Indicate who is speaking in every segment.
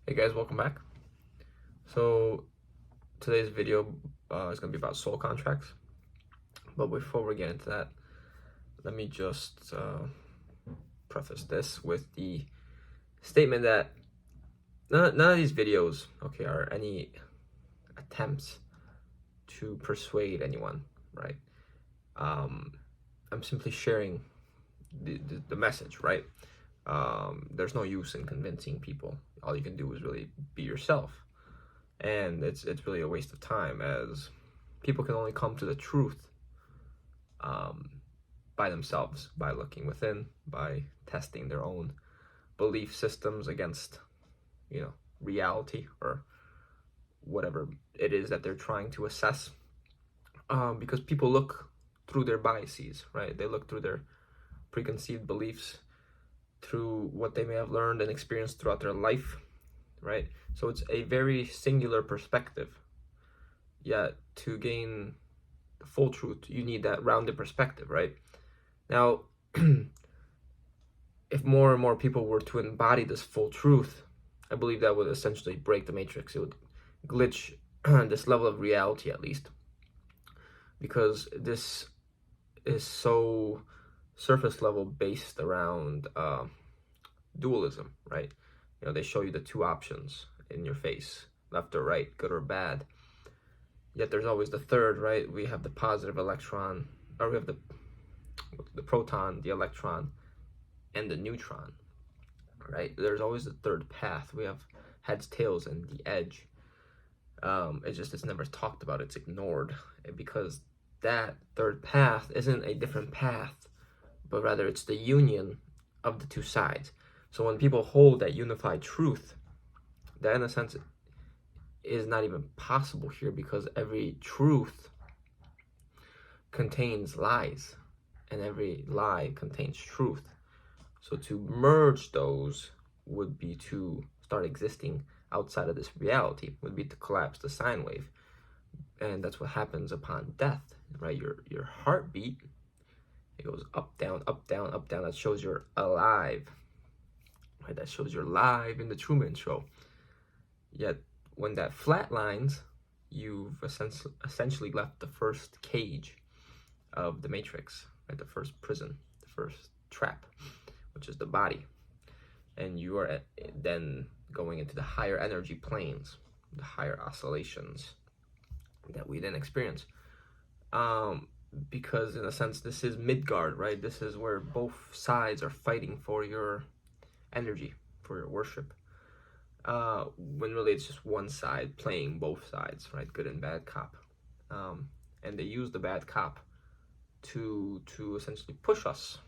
Speaker 1: Hey guys, welcome back. So today's video is going to be about soul contracts. But before we get into that, let me just preface this with the statement that none of these videos, okay, are any attempts to persuade anyone, right? I'm simply sharing the message, right? There's no use in convincing people. All you can do is really be yourself. And it's really a waste of time, as people can only come to the truth um, by themselves, by looking within, by testing their own belief systems against, reality or whatever it is that they're trying to assess. Because people look through their biases, right? They look through their preconceived beliefs, through what they may have learned and experienced throughout their life, right? So it's a very singular perspective. Yet to gain the full truth, you need that rounded perspective, right? Now, if more and more people were to embody this full truth, I believe that would essentially break the matrix. It would glitch this level of reality, at least, because this is so surface level, based around dualism, right? They show you the two options in your face, left or right, good or bad. Yet there's always the third, right? We have the positive electron, or we have the proton, the electron, and the neutron, right? There's always the third path. We have heads, tails, and the edge. It's never talked about. It's ignored, because that third path isn't a different path, but rather it's the union of the two sides. So when people hold that unified truth, that in a sense is not even possible here, because every truth contains lies and every lie contains truth. So to merge those would be to start existing outside of this reality, would be to collapse the sine wave. And that's what happens upon death, right? Your heartbeat, it goes up, down, up, down, up, down. That shows you're alive, right? That shows you're alive in the Truman Show. Yet when that flatlines, you've essentially left the first cage of the matrix, right? The first prison, the first trap, which is the body. And you are then going into the higher energy planes, the higher oscillations that we then experience. Because in a sense, this is Midgard, right? This is where both sides are fighting for your energy, for your worship. When really it's just one side playing both sides, right? Good and bad cop. And they use the bad cop to essentially push us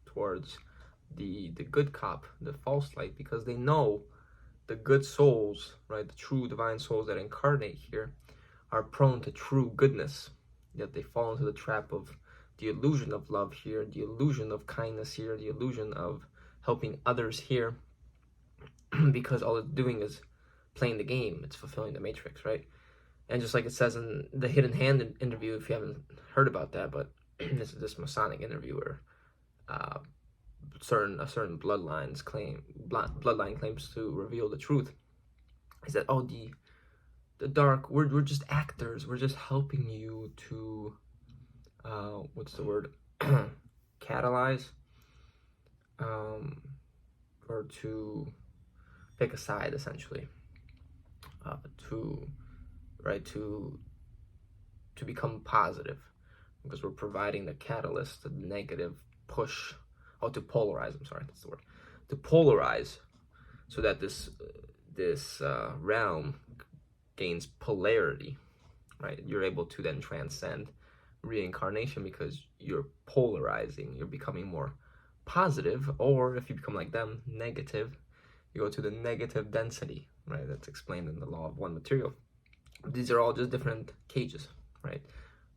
Speaker 1: towards the good cop, the false light, because they know the good souls, right, the true divine souls that incarnate here, are prone to true goodness. Yet they fall into the trap of the illusion of love here, the illusion of kindness here, the illusion of helping others here, because all it's doing is playing the game. It's fulfilling the matrix, right? And just like it says in the Hidden Hand interview, if you haven't heard about that, but this Masonic interview where certain bloodline claims to reveal the truth, is that the dark, we're just actors. We're just helping you to what's the word, catalyze, or to pick a side, essentially, to become positive, because we're providing the catalyst, the negative push. To polarize, I'm sorry, that's the word, to polarize, so that this realm gains polarity, right? You're able to then transcend reincarnation, because you're polarizing, you're becoming more positive. Or if you become like them, negative, you go to the negative density, right? That's explained in the law of one material. These are all just different cages, right?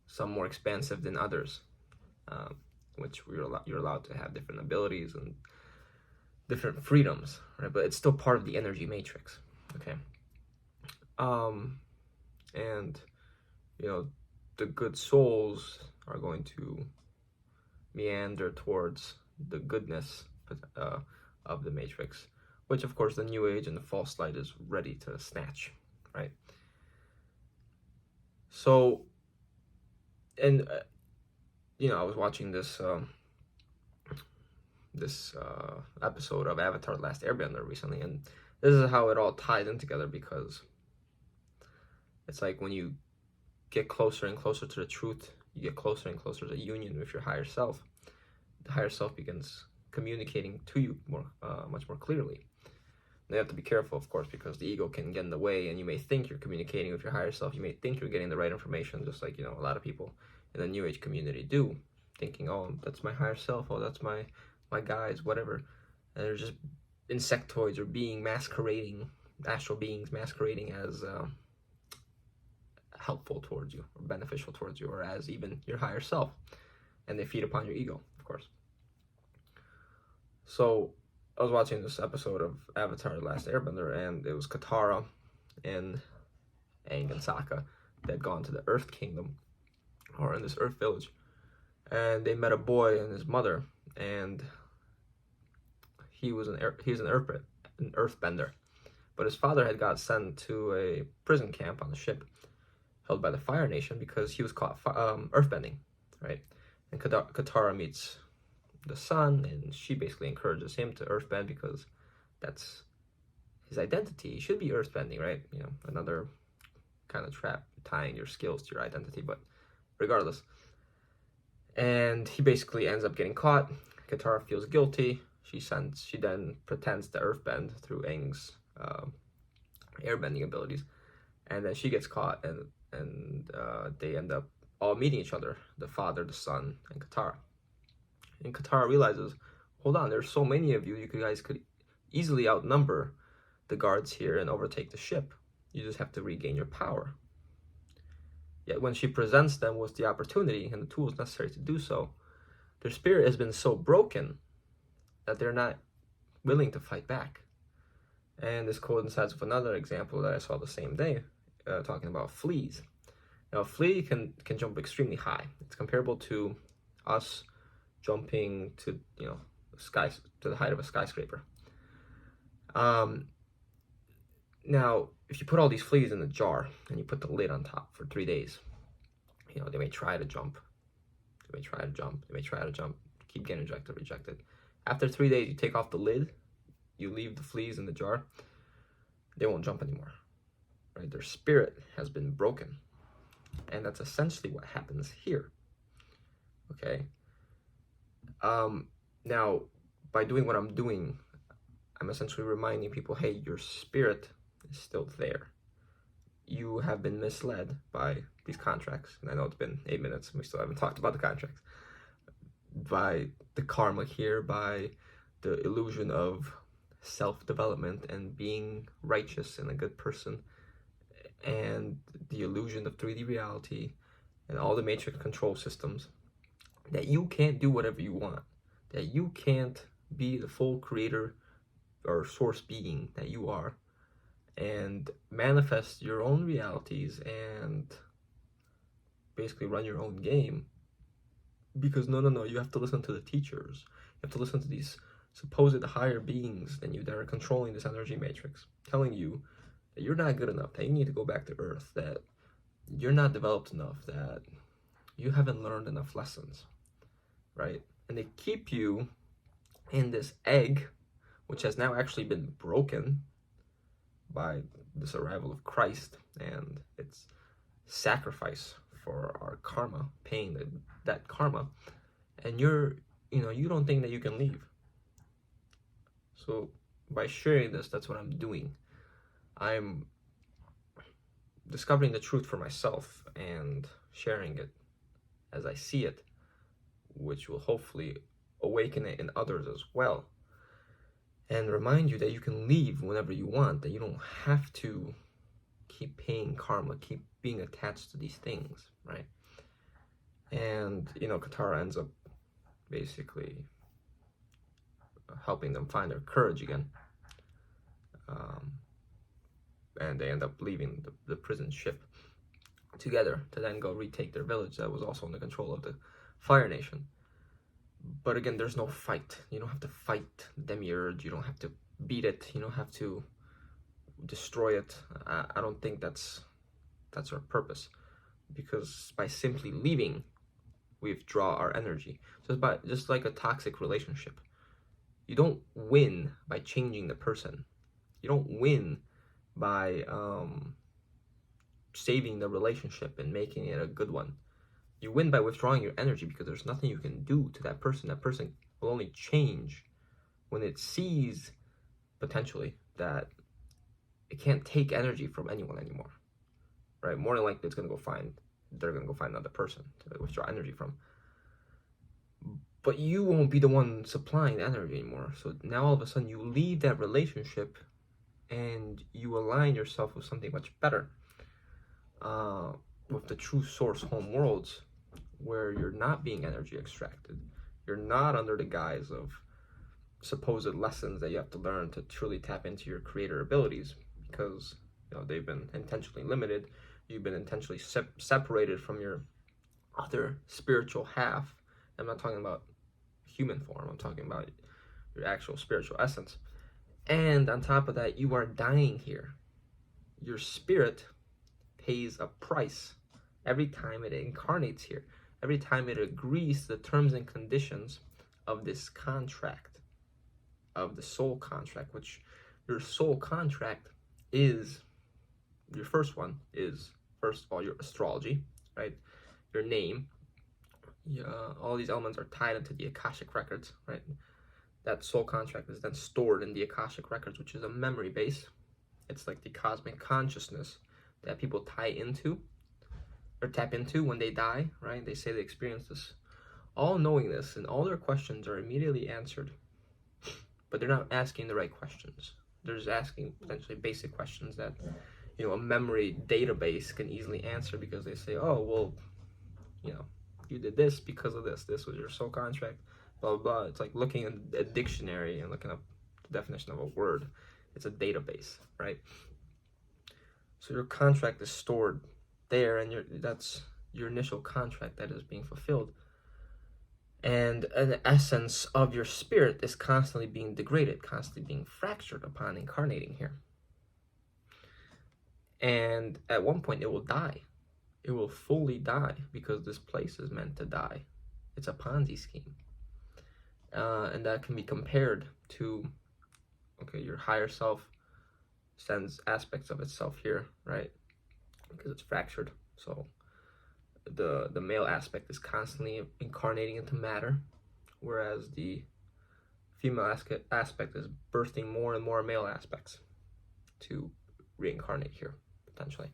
Speaker 1: Some more expansive than others, which you're allowed to have different abilities and different freedoms, right? But it's still part of the energy matrix, okay? And the good souls are going to meander towards the goodness of the matrix, which of course the New Age and the false light is ready to snatch, right? So, and I was watching this episode of Avatar: The Last Airbender recently, and this is how it all ties in together, because it's like when you get closer and closer to the truth, you get closer and closer to union with your higher self. The higher self begins communicating to you much more clearly. You have to be careful, of course, because the ego can get in the way, and you may think you're communicating with your higher self. You may think you're getting the right information, just like, a lot of people in the New Age community do, thinking, oh, that's my higher self, oh, that's my guides, whatever. And they're just insectoids or astral beings masquerading as helpful towards you, or beneficial towards you, or as even your higher self. And they feed upon your ego, of course. So I was watching this episode of Avatar: The Last Airbender, and it was Katara and Aang and Sokka that had gone to the Earth Kingdom, or in this Earth village, and they met a boy and his mother, and he was an earthbender, but his father had got sent to a prison camp on the ship held by the Fire Nation because he was caught earthbending, right? And Katara meets the sun, and she basically encourages him to earthbend because that's his identity. He should be earthbending, right? Another kind of trap, tying your skills to your identity, but regardless. And he basically ends up getting caught. Katara feels guilty. She then pretends to earthbend through Aang's airbending abilities, and then she gets caught, and they end up all meeting each other, the father, the son, and Katara. And Katara realizes, hold on, there's so many of you, you guys could easily outnumber the guards here and overtake the ship. You just have to regain your power. Yet when she presents them with the opportunity and the tools necessary to do so, their spirit has been so broken that they're not willing to fight back. And this coincides with another example that I saw the same day, talking about fleas. Now, a flea can jump extremely high. It's comparable to us jumping to to the height of a skyscraper. Now, if you put all these fleas in a jar and you put the lid on top for 3 days, they may try to jump. They may try to jump. They may try to jump. Keep getting rejected. After 3 days, you take off the lid. You leave the fleas in the jar. They won't jump anymore, right? Their spirit has been broken. And that's essentially what happens here, okay? Now, by doing what I'm doing, I'm essentially reminding people, hey, your spirit is still there. You have been misled by these contracts, and I know it's been 8 minutes, and we still haven't talked about the contracts, by the karma here, by the illusion of self-development and being righteous and a good person, and the illusion of 3D reality and all the matrix control systems, that you can't do whatever you want, that you can't be the full creator or source being that you are and manifest your own realities and basically run your own game. Because no, you have to listen to the teachers. You have to listen to these supposed higher beings than you that are controlling this energy matrix, telling you that you're not good enough, that you need to go back to Earth, that you're not developed enough, that you haven't learned enough lessons, right? And they keep you in this egg, which has now actually been broken by this arrival of Christ and its sacrifice for our karma, paying that karma, and you don't think that you can leave. So by sharing this, that's what I'm doing. I'm discovering the truth for myself and sharing it as I see it, which will hopefully awaken it in others as well, and remind you that you can leave whenever you want, that you don't have to keep paying karma, keep being attached to these things, right? And Katara ends up basically helping them find their courage again, and they end up leaving the prison ship together to then go retake their village that was also under control of the Fire Nation. But again, there's no fight. You don't have to fight the demiurge. You don't have to beat it, you don't have to destroy it. I don't think that's our purpose, because by simply leaving, we withdraw our energy. So it's just like a toxic relationship. You don't win by changing the person. You don't win by saving the relationship and making it a good one. You win by withdrawing your energy, because there's nothing you can do to that person. That person will only change when it sees potentially that it can't take energy from anyone anymore, right? More than likely, they're gonna go find another person to withdraw energy from. But you won't be the one supplying the energy anymore. So now all of a sudden you leave that relationship and you align yourself with something much better, with the true source home worlds, where you're not being energy extracted. You're not under the guise of supposed lessons that you have to learn to truly tap into your creator abilities, because they've been intentionally limited. You've been intentionally separated from your other spiritual half. I'm not talking about human form, I'm talking about your actual spiritual essence. And on top of that, you are dying here. Your spirit pays a price every time it incarnates here, every time it agrees to the terms and conditions of this contract, of the soul contract, which your soul contract is, your first one is, first of all, your astrology, right? Your name. All these elements are tied into the Akashic records, right? That soul contract is then stored in the Akashic records, which is a memory base. It's like the cosmic consciousness that people tie into or tap into when they die, right? They say they experience this all knowingness, and all their questions are immediately answered, but they're not asking the right questions. They're just asking potentially basic questions that a memory database can easily answer, because they say, oh, well, you did this because of this. This was your soul contract, blah, blah, blah. It's like looking in a dictionary and looking up the definition of a word. It's a database, right? So your contract is stored there, and that's your initial contract that is being fulfilled. And an essence of your spirit is constantly being degraded, constantly being fractured upon incarnating here. And at one point it will die. It will fully die, because this place is meant to die. It's a Ponzi scheme. And that can be compared to, your higher self sends aspects of itself here, right? Because it's fractured. So the male aspect is constantly incarnating into matter, whereas the female aspect is birthing more and more male aspects to reincarnate here, potentially.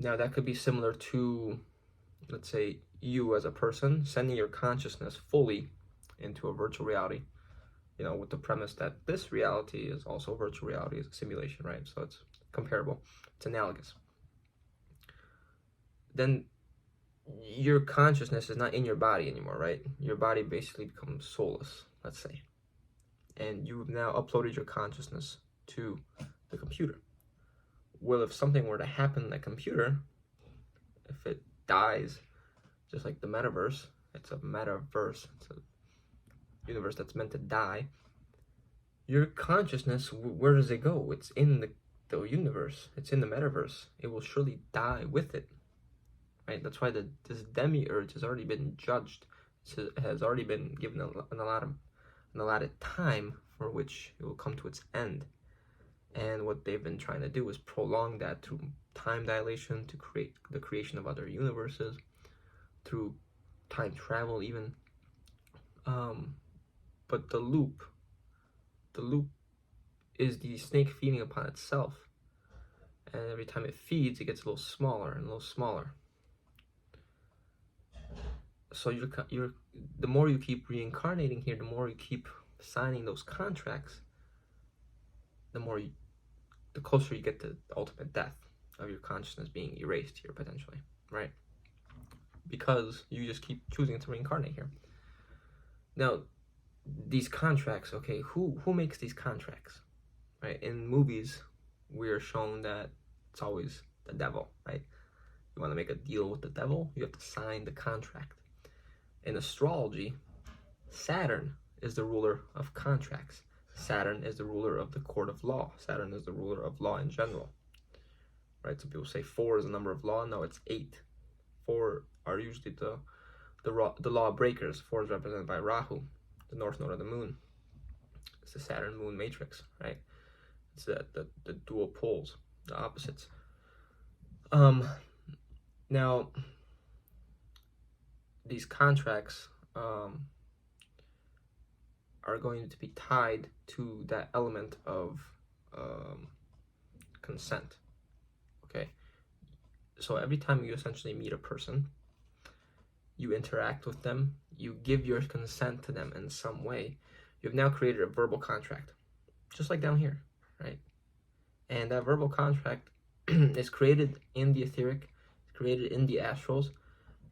Speaker 1: Now, that could be similar to, let's say, you as a person sending your consciousness fully into a virtual reality, with the premise that this reality is also virtual reality, is a simulation, right? So it's comparable, it's analogous. Then your consciousness is not in your body anymore, right? Your body basically becomes soulless, let's say. And you've now uploaded your consciousness to the computer. Well, if something were to happen in the computer, if it dies, just like the metaverse, it's a metaverse, it's a universe that's meant to die, your consciousness, where does it go? It's in the universe, it's in the metaverse. It will surely die with it, right? That's why this demiurge has already been judged, it has already been given an allotted time for which it will come to its end. And what they've been trying to do is prolong that through time dilation, to create the creation of other universes, through time travel even. But the loop is the snake feeding upon itself. And every time it feeds, it gets a little smaller and a little smaller. So the more you keep reincarnating here, the more you keep signing those contracts, the closer you get to the ultimate death of your consciousness being erased here, potentially, right? Because you just keep choosing to reincarnate here. Now, these contracts, okay, who makes these contracts, right? In movies, we are shown that it's always the devil, right? You want to make a deal with the devil, you have to sign the contract. In astrology, Saturn is the ruler of contracts. Saturn is the ruler of the court of law. Saturn is the ruler of law in general, right? So people say 4 is the number of law. No, it's 8. 4 are usually the law breakers. 4 is represented by Rahu, the north node of the moon. It's the Saturn moon matrix, right? It's the dual poles, the opposites. Now these contracts are going to be tied to that element of consent. Okay, so every time you essentially meet a person, you interact with them, you give your consent to them in some way, you've now created a verbal contract, just like down here, right? And that verbal contract is created in the etheric, created in the astrals,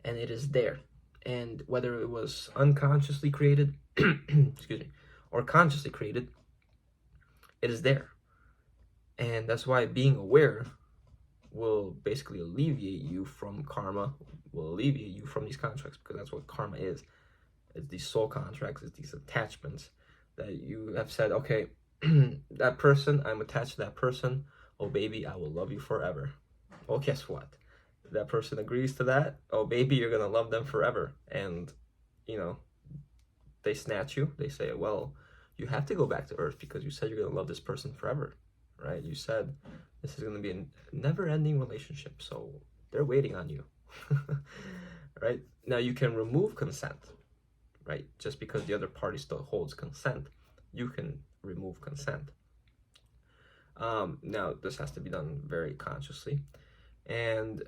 Speaker 1: and it is there. And whether it was unconsciously created, excuse me, or consciously created, it is there. And that's why being aware will basically alleviate you from karma, will alleviate you from these contracts, because that's what karma is. It's these soul contracts, it's these attachments that you have said, okay, that person, I'm attached to that person. Oh, baby, I will love you forever. Well, guess what? That person agrees to that. Oh, baby, you're going to love them forever. And, you know, they snatch you. They say, well, you have to go back to Earth because you said you're going to love this person forever, right? You said this is going to be a never-ending relationship. So they're waiting on you, right? Now, you can remove consent, right? Just because the other party still holds consent, you can remove consent. Now, this has to be done very consciously. And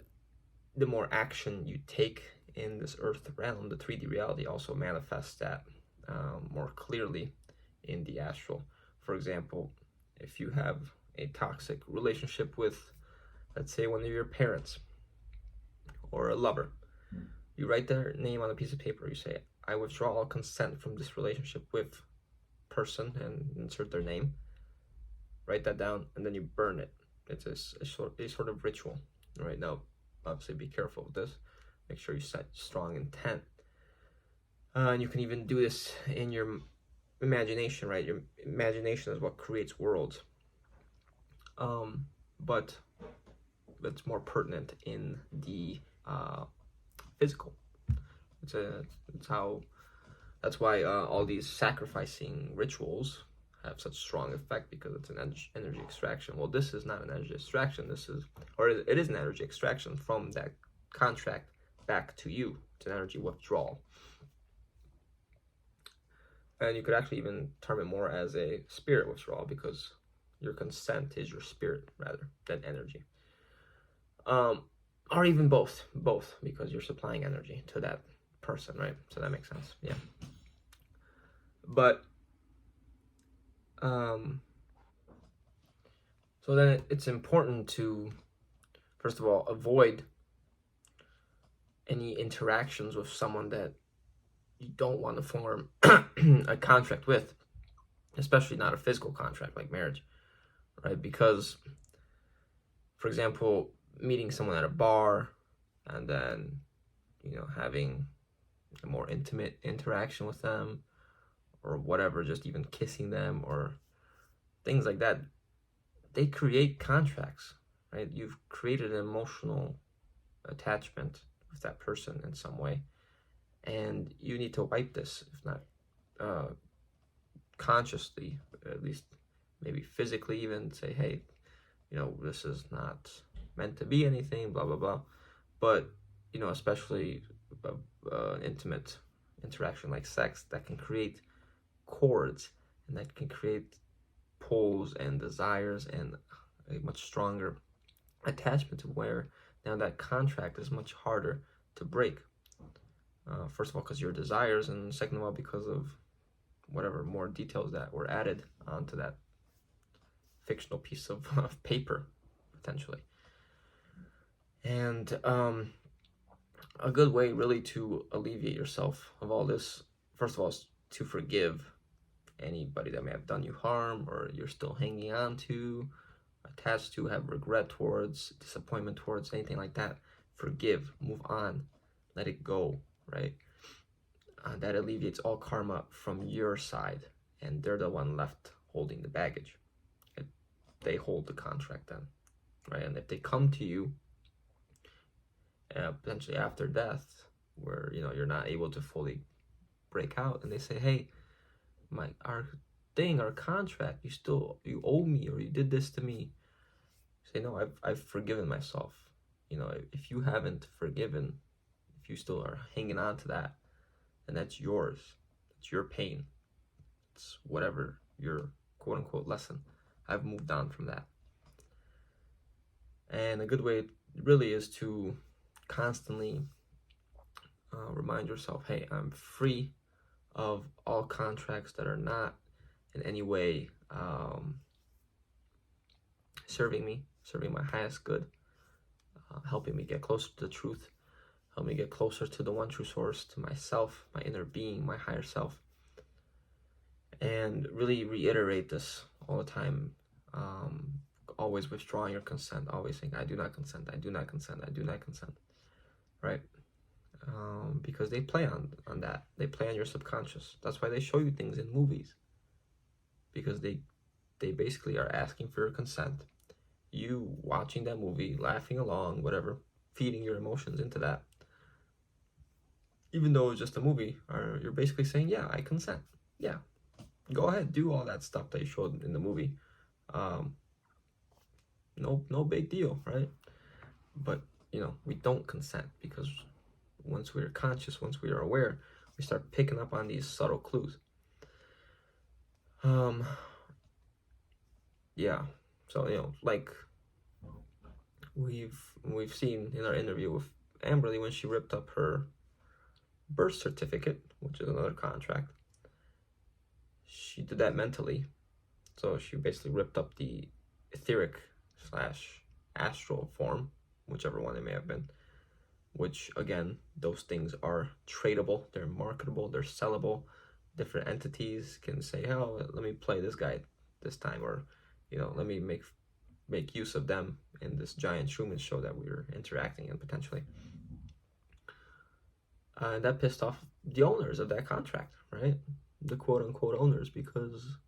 Speaker 1: the more action you take in this earth realm, the 3D reality also manifests that more clearly in the astral. For example, if you have a toxic relationship with, let's say, one of your parents or a lover, you write their name on a piece of paper. You say, I withdraw all consent from this relationship with person, and insert their name. Write that down, and then you burn it. It's a sort of ritual. Right now, obviously, be careful with this. Make sure you set strong intent. And you can even do this in your imagination, right? Your imagination is what creates worlds. But it's more pertinent in the physical. That's why all these sacrificing rituals have such strong effect, because it's an energy extraction. Well, this is not an energy extraction. It is an energy extraction from that contract back to you. It's an energy withdrawal. And you could actually even term it more as a spirit withdrawal, because your consent is your spirit rather than energy. Or even both, because you're supplying energy to that person, right? So that makes sense, yeah. But so then it's important to, first of all, avoid any interactions with someone that you don't want to form a contract with, especially not a physical contract like marriage, right? Because, for example, meeting someone at a bar and then, having a more intimate interaction with them, or whatever, just even kissing them or things like that, they create contracts, right? You've created an emotional attachment with that person in some way, and you need to wipe this, if not consciously, at least maybe physically, even say, hey, this is not meant to be anything, blah, blah, blah. But, especially an intimate interaction like sex, that can create cords, and that can create pulls and desires and a much stronger attachment, to where now that contract is much harder to break. First of all, because your desires, and second of all, because of whatever more details that were added onto that fictional piece of paper, potentially. And a good way really to alleviate yourself of all this, first of all, is to forgive anybody that may have done you harm, or you're still hanging on to, attached to, have regret towards, disappointment towards, anything like that. Forgive, move on, let it go, right? That alleviates all karma from your side, and they're the one left holding the baggage. They hold the contract then, right? And if they come to you potentially after death, where you're not able to fully break out, and they say, hey, our contract, you owe me, or you did this to me. Say, no, I've forgiven myself. If you haven't forgiven, if you still are hanging on to that, then that's yours. It's your pain. It's whatever your quote unquote lesson. I've moved on from that. And a good way really is to constantly remind yourself, hey, I'm free of all contracts that are not in any way serving my highest good, helping me get closer to the truth, helping me get closer to the one true source, to myself, my inner being, my higher self. And really reiterate this all the time, always withdrawing your consent, always saying, I do not consent, I do not consent, I do not consent, right? Because they play on that. They play on your subconscious. That's why they show you things in movies, because they basically are asking for your consent. You watching that movie, laughing along, whatever, feeding your emotions into that, even though it's just a movie, or you're basically saying, yeah, I consent. Yeah, go ahead, do all that stuff that you showed in the movie. No big deal, right? But we don't consent, because once we're conscious, once we are aware, we start picking up on these subtle clues. Yeah. So like we've seen in our interview with Amberly, when she ripped up her birth certificate, which is another contract, she did that mentally. So she basically ripped up the etheric / astral form, whichever one it may have been, which again, those things are tradable, they're marketable, they're sellable. Different entities can say, oh, let me play this guy this time, or let me make use of them in this giant Truman Show that we were interacting in potentially. And that pissed off the owners of that contract, right? The quote unquote owners, because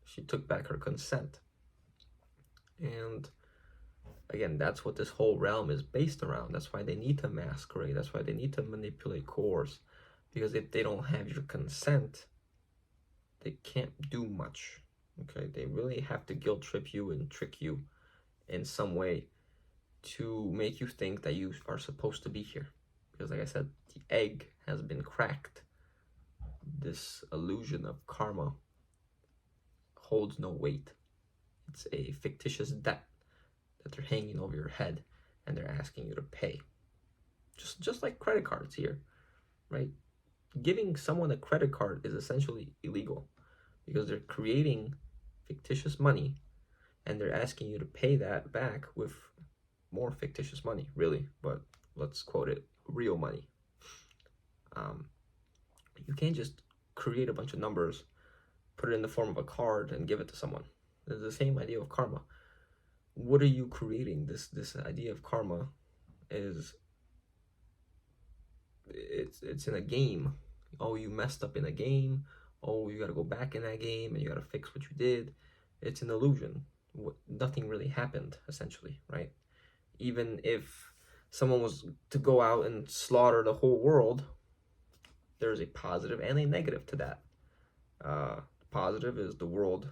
Speaker 1: she took back her consent. And again, that's what this whole realm is based around. That's why they need to masquerade. That's why they need to manipulate, coerce. Because if they don't have your consent, they can't do much. Okay, they really have to guilt trip you and trick you in some way to make you think that you are supposed to be here. Because like I said, the egg has been cracked. This illusion of karma holds no weight. It's a fictitious debt that they're hanging over your head, and they're asking you to pay. Just like credit cards here, right? Giving someone a credit card is essentially illegal, because they're creating fictitious money, and they're asking you to pay that back with more fictitious money, really, but let's quote it, real money. You can't just create a bunch of numbers, put it in the form of a card, and give it to someone. It's the same idea of karma. What are you creating? This idea of karma is, it's in a game. Oh, you messed up in a game. Oh, you gotta go back in that game and you gotta fix what you did. It's an illusion. Nothing really happened, essentially, right? Even if someone was to go out and slaughter the whole world, there's a positive and a negative to that. Positive is the world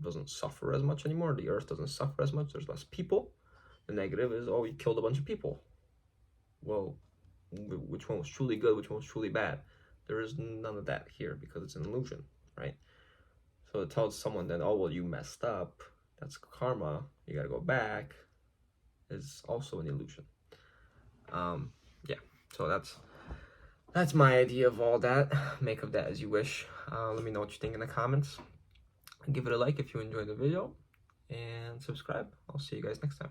Speaker 1: doesn't suffer as much anymore. The earth doesn't suffer as much. There's less people. The negative is, oh, you killed a bunch of people. Well, which one was truly good? Which one was truly bad? There is none of that here, because it's an illusion, right? So it tells someone that, oh, well, you messed up. That's karma. You got to go back. Is also an illusion. Yeah. So that's my idea of all that. Make of that as you wish. Let me know what you think in the comments. Give it a like if you enjoyed the video, and subscribe. I'll see you guys next time.